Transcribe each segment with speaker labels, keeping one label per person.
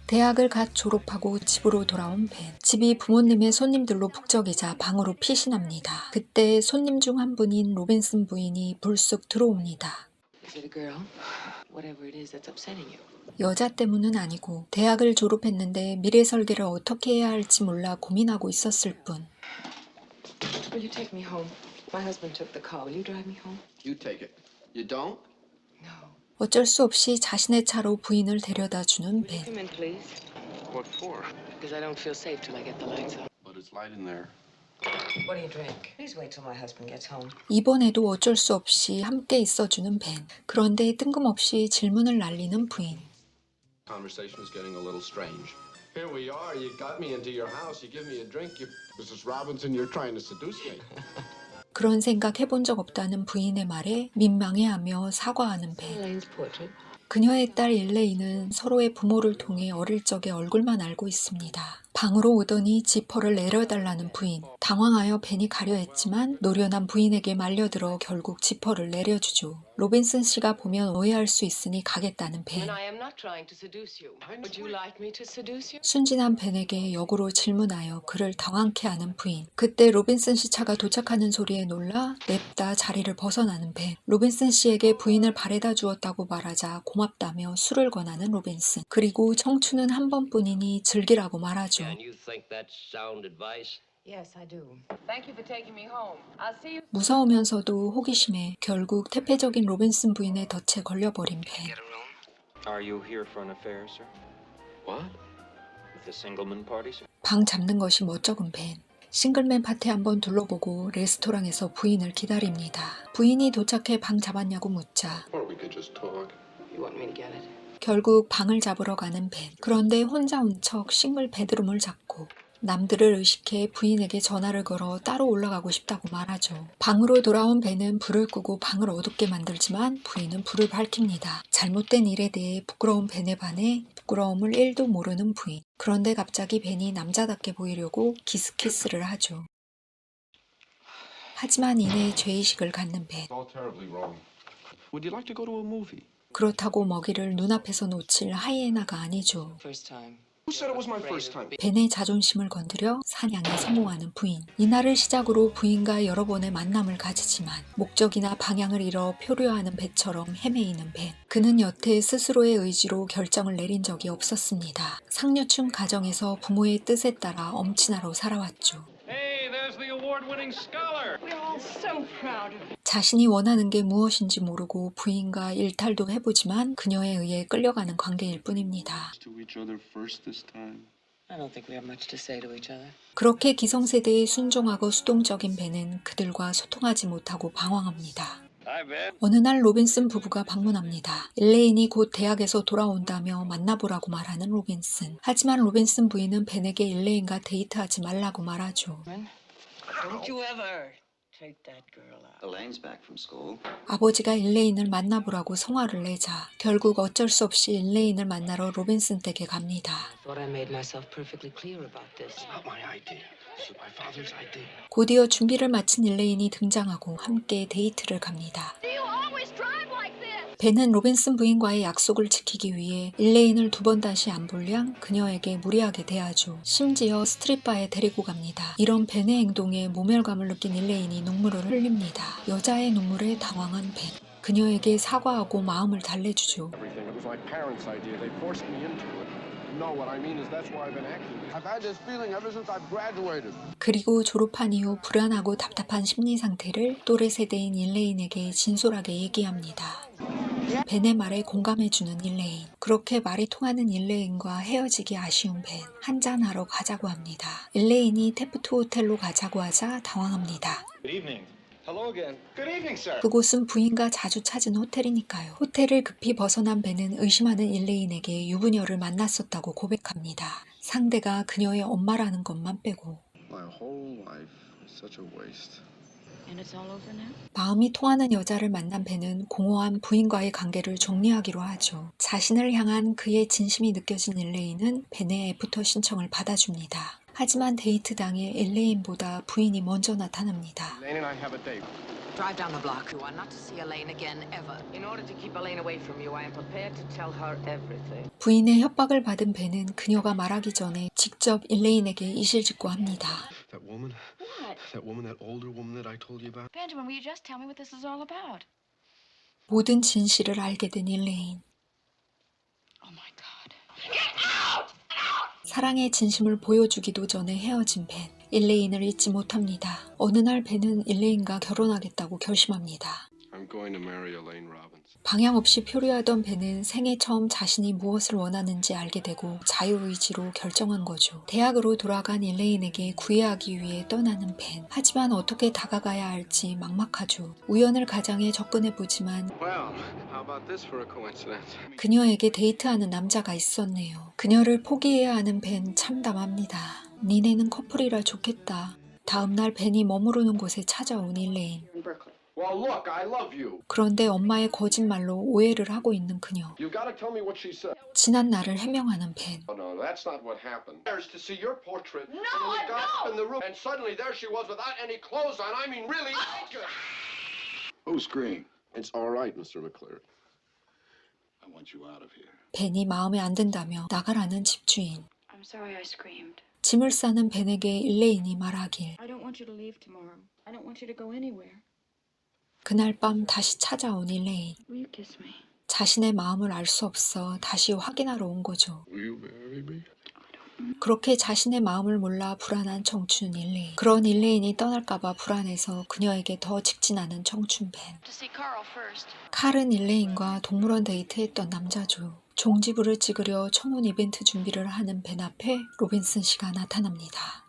Speaker 1: 대학을 갓 졸업하고 집으로 돌아온 벤. 집이 부모님의 손님들로 북적이자 방으로 핏이 납니다. 그때 손님 중 한 분인 로빈슨 부인이 불쑥 들어옵니다. 여자 때문은 아니고 대학을 졸업했는데 미래 설계를 어떻게 해야 할지 몰라 고민하고 있었을 뿐.
Speaker 2: Will you take me home? My husband took the car. Will you drive me home?
Speaker 3: You take it. You don't?
Speaker 2: No.
Speaker 1: 어쩔 수 없이 자신의 차로 부인을 데려다 주는
Speaker 2: Will you
Speaker 1: 벤.
Speaker 2: come in, please?
Speaker 3: What for?
Speaker 2: Because I don't feel safe till I get the lights on.
Speaker 3: But it's light in there.
Speaker 2: What do you drink? Please wait till my husband gets home.
Speaker 1: 이번에도 어쩔 수 없이 함께 있어주는 벤. 그런데 뜬금없이 질문을 날리는 부인.
Speaker 3: Conversation is getting a little strange. Here we are. You got me into your house. You give me a drink. Mrs. Robinson, you're trying to seduce me.
Speaker 1: 그런 생각 해본 적 없다는 부인의 말에 민망해하며 사과하는 벤.
Speaker 2: Elaine's portrait.
Speaker 1: 그녀의 딸 일레이는 서로의 부모를 통해 어릴 적의 얼굴만 알고 있습니다. 방으로 오더니 지퍼를 내려달라는 부인. 당황하여 벤이 가려 했지만 노련한 부인에게 말려들어 결국 지퍼를 내려주죠. 로빈슨 씨가 보면 오해할 수 있으니 가겠다는 벤.
Speaker 2: And I am not trying to seduce you. Would you like me to seduce you?
Speaker 1: 순진한 벤에게 역으로 질문하여 그를 당황케 하는 부인. 그때 로빈슨 씨 차가 도착하는 소리에 놀라 냅다 자리를 벗어나는 벤. 로빈슨 씨에게 부인을 바래다 주었다고 말하자 고맙다며 술을 권하는 로빈슨. 그리고 청춘은 한 번뿐이니 즐기라고 말하죠.
Speaker 4: And you think that's sound advice?
Speaker 2: Yes, I do. Thank you for taking me home. I'll see you.
Speaker 1: 무서우면서도 호기심에 결국 태폐적인 로빈슨 부인의 덫에 걸려버린 벤.
Speaker 4: Are you here for an affair, sir?
Speaker 3: What?
Speaker 4: With the singleman party, sir?
Speaker 1: 방 잡는 것이 멋쩍은 벤. 싱글맨 파티 한번 둘러보고 레스토랑에서 부인을 기다립니다. 부인이 도착해 방 잡았냐고 묻자
Speaker 3: Or we could just talk.
Speaker 2: You want me to get it?
Speaker 1: 결국 방을 잡으러 가는 벤. 그런데 혼자 온 척 싱글 베드룸을 잡고 남들을 의식해 부인에게 전화를 걸어 따로 올라가고 싶다고 말하죠. 방으로 돌아온 벤은 불을 끄고 방을 어둡게 만들지만 부인은 불을 밝힙니다. 잘못된 일에 대해 부끄러운 벤에 반해 부끄러움을 1도 모르는 부인. 그런데 갑자기 벤이 남자답게 보이려고 키스를 하죠. 하지만 이내 죄의식을 갖는 벤.
Speaker 3: It's all terribly wrong. Would you like to go to a movie?
Speaker 1: 그렇다고 먹이를 눈앞에서 놓칠 하이에나가 아니죠.
Speaker 2: First time.
Speaker 3: Who said it was my first time?
Speaker 1: 벤의 자존심을 건드려 사냥에 성공하는 부인. 이날을 시작으로 부인과 여러 번의 만남을 가지지만 목적이나 방향을 잃어 표류하는 배처럼 헤매이는 벤. 그는 여태 스스로의 의지로 결정을 내린 적이 없었습니다. 상류층 가정에서 부모의 뜻에 따라 엄친아로 살아왔죠.
Speaker 4: Hey, there's the award-winning scholar!
Speaker 2: We're all so proud of you.
Speaker 1: 자신이 원하는 게 무엇인지 모르고 부인과 일탈도 해보지만 그녀에 의해 끌려가는 관계일 뿐입니다.
Speaker 3: To each other first this time.
Speaker 2: I don't think we have much to say to each other.
Speaker 1: 그렇게 기성세대에 순종하고 수동적인 벤은 그들과 소통하지 못하고 방황합니다.
Speaker 4: Hi, Ben.
Speaker 1: 어느 날 로빈슨 부부가 방문합니다. 일레인이 곧 대학에서 돌아온다며 만나보라고 말하는 로빈슨. 하지만 로빈슨 부인은 벤에게 일레인과 데이트하지 말라고 말하죠.
Speaker 2: Don't you ever take that girl out.
Speaker 5: Elaine's back from school.
Speaker 1: 아버지가 일레인을 만나보라고 성화를 내자 결국 어쩔 수 없이 일레인을 만나러 로빈슨 댁에 갑니다.
Speaker 2: Thought I made myself perfectly clear about this.
Speaker 3: Not my idea. This is my father's idea.
Speaker 1: 곧이어 준비를 마친 일레인이 등장하고 함께 데이트를 갑니다. 벤은 로빈슨 부인과의 약속을 지키기 위해 일레인을 2번 다시 안 볼 양 그녀에게 무리하게 대하죠. 심지어 스트릿바에 데리고 갑니다. 이런 벤의 행동에 모멸감을 느낀 일레인이 눈물을 흘립니다. 여자의 눈물에 당황한 벤. 그녀에게 사과하고 마음을 달래주죠.
Speaker 3: Everything. It was my parents' idea. They forced me into it. No, what I mean is that's why I've been acting. I've had this feeling ever since I've graduated.
Speaker 1: 그리고 졸업한 이후 불안하고 답답한 심리 상태를 또래 세대인 일레인에게 진솔하게 얘기합니다. 벤의 말에 공감해주는 일레인. 그렇게 말이 통하는 일레인과 헤어지기 아쉬운 벤. 한잔하러 가자고 합니다. 일레인이 테프트 호텔로 가자고 하자 당황합니다.
Speaker 4: Good evening. Hello again.
Speaker 3: Good evening, sir.
Speaker 1: 그곳은 부인과 자주 찾은 호텔이니까요. 호텔을 급히 벗어난 벤은 의심하는 일레인에게 유부녀를 만났었다고 고백합니다. 상대가 그녀의 엄마라는 것만 빼고.
Speaker 3: My whole life is such a waste.
Speaker 2: And it's all over now?
Speaker 1: 마음이 통하는 여자를 만난 벤은 공허한 부인과의 관계를 정리하기로 하죠. 자신을 향한 그의 진심이 느껴진 일레인은 벤의 애프터 신청을 받아줍니다. 하지만 데이트 당일 엘레인보다 부인이 먼저 나타납니다.
Speaker 3: Elaine and I have a date.
Speaker 2: Drive down the block. You are not to see Elaine again, ever. In order to keep Elaine away from you, I am prepared to tell her everything.
Speaker 1: 부인의 협박을 받은 벤은 그녀가 말하기 전에 직접 엘레인에게 이실직고합니다.
Speaker 3: That woman?
Speaker 5: What?
Speaker 3: That woman, that older woman that I told you about?
Speaker 5: Benjamin, will you just tell me what this is all about?
Speaker 1: 모든 진실을 알게 된 엘레인.
Speaker 5: Oh my God.
Speaker 1: 사랑의 진심을 보여주기도 전에 헤어진 벤. 엘레인을 잊지 못합니다. 어느 날 벤은 엘레인과 결혼하겠다고 결심합니다.
Speaker 3: I'm going to marry Elaine Robbins.
Speaker 1: 방향 없이 표류하던 벤은 생애 처음 자신이 무엇을 원하는지 알게 되고 자유의지로 결정한 거죠. 대학으로 돌아간 엘레인에게 구애하기 위해 떠나는 벤. 하지만 어떻게 다가가야 할지 막막하죠. 우연을 가장해 접근해보지만
Speaker 3: Well, how about this for a coincidence?
Speaker 1: 그녀에게 데이트하는 남자가 있었네요. 그녀를 포기해야 하는 벤 참담합니다. 니네는 커플이라 좋겠다. 다음 날 벤이 머무르는 곳에 찾아온 엘레인.
Speaker 2: In Berkeley.
Speaker 3: Well, look, I love you.
Speaker 1: 그런데 엄마의 거짓말로 오해를 하고 있는 그녀.
Speaker 3: You gotta tell me what she said.
Speaker 1: 지난 날을 해명하는 벤.
Speaker 3: Oh, no, that's not what happened. There's to see your portrait.
Speaker 5: No,
Speaker 3: and then we got up
Speaker 5: no!
Speaker 3: in the room, and suddenly there she was without any clothes on. I mean, really naked.
Speaker 6: Who screamed?
Speaker 3: It's all right, Mr. McCleary.
Speaker 6: I want you out of here.
Speaker 1: 벤이 마음에 안 든다며 나가라는 집주인.
Speaker 5: I'm sorry I screamed.
Speaker 1: 짐을 싸는 벤에게 일레인이 말하길.
Speaker 5: I don't want you to leave tomorrow. I don't want you to go anywhere.
Speaker 1: 그날 밤 다시 찾아온 일레인.
Speaker 5: Will you kiss me?
Speaker 1: 자신의 마음을 알 수 없어 다시 확인하러 온 거죠.
Speaker 3: Will you marry me?
Speaker 1: 그렇게 자신의 마음을 몰라 불안한 청춘 일레인. 그런 일레인이 떠날까봐 불안해서 그녀에게 더 직진하는 청춘 벤.
Speaker 5: To see Carl first.
Speaker 1: 칼은 일레인과 동물원 데이트했던 남자죠. 종지부를 찍으려 청혼 이벤트 준비를 하는 벤 앞에 로빈슨 씨가 나타납니다.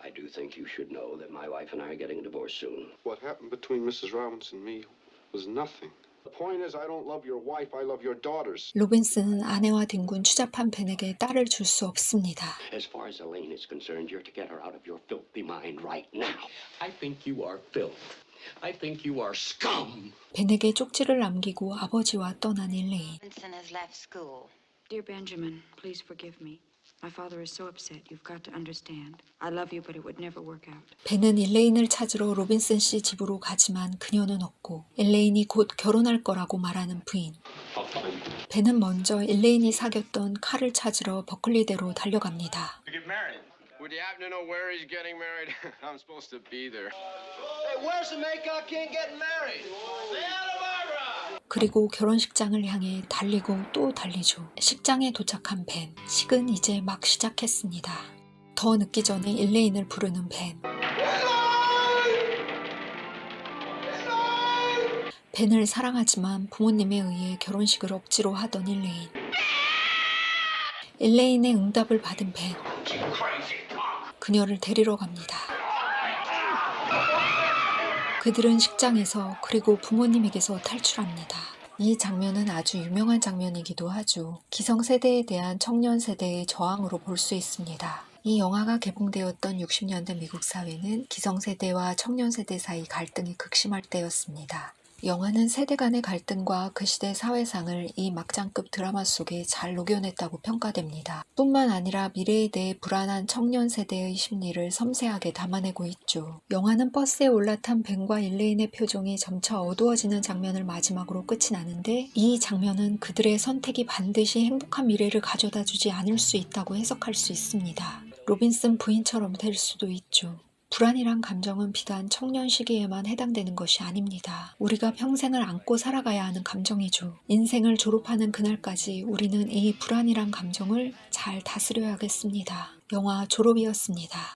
Speaker 7: I do think you should know that my wife and I are getting a divorce soon.
Speaker 3: What happened between Mrs. Robbins and me was nothing. The point is, I don't love your wife, I love your daughters.
Speaker 1: 로빈슨은 아내와 뒹군 추잡한 벤에게 딸을 줄 수 없습니다.
Speaker 7: As far as Elaine is concerned, you're to get her out of your filthy mind right now. I think you are filth. I think you are scum.
Speaker 1: 벤에게 쪽지를 남기고 아버지와 떠난 일레인.
Speaker 8: Vincent has left school.
Speaker 5: Dear Benjamin, please forgive me. My father is so upset. You've got to understand. I love you, but it would never work out.
Speaker 1: 벤은 일레인을 찾으러 로빈슨 씨 집으로 가지만 그녀는 없고 엘레인이 곧 결혼할 거라고 말하는 부인. 벤은 먼저 엘레인이 사귀었던 칼을 찾으러 버클리대로 달려갑니다.
Speaker 4: To get married.
Speaker 3: Would you happen to know where he's getting married? I'm supposed to be there.
Speaker 6: Hey, where's the Maycock King getting married? Santa Barbara!
Speaker 1: 그리고 결혼식장을 향해 달리고 또 달리죠. 식장에 도착한 벤. 식은 이제 막 시작했습니다. 더 늦기 전에 일레인을 부르는 벤. 벤을 사랑하지만 부모님에 의해 결혼식을 억지로 하던 일레인. 일레인의 응답을 받은 벤. 그녀를 데리러 갑니다. 그들은 식장에서 그리고 부모님에게서 탈출합니다. 이 장면은 아주 유명한 장면이기도 하죠. 기성세대에 대한 청년 세대의 저항으로 볼 수 있습니다. 이 영화가 개봉되었던 60년대 미국 사회는 기성세대와 청년세대 사이 갈등이 극심할 때였습니다. 영화는 세대 간의 갈등과 그 시대 사회상을 이 막장급 드라마 속에 잘 녹여냈다고 평가됩니다. 뿐만 아니라 미래에 대해 불안한 청년 세대의 심리를 섬세하게 담아내고 있죠. 영화는 버스에 올라탄 벤과 일레인의 표정이 점차 어두워지는 장면을 마지막으로 끝이 나는데 이 장면은 그들의 선택이 반드시 행복한 미래를 가져다 주지 않을 수 있다고 해석할 수 있습니다. 로빈슨 부인처럼 될 수도 있죠. 불안이란 감정은 비단 청년 시기에만 해당되는 것이 아닙니다. 우리가 평생을 안고 살아가야 하는 감정이죠. 인생을 졸업하는 그날까지 우리는 이 불안이란 감정을 잘 다스려야겠습니다. 영화 졸업이었습니다.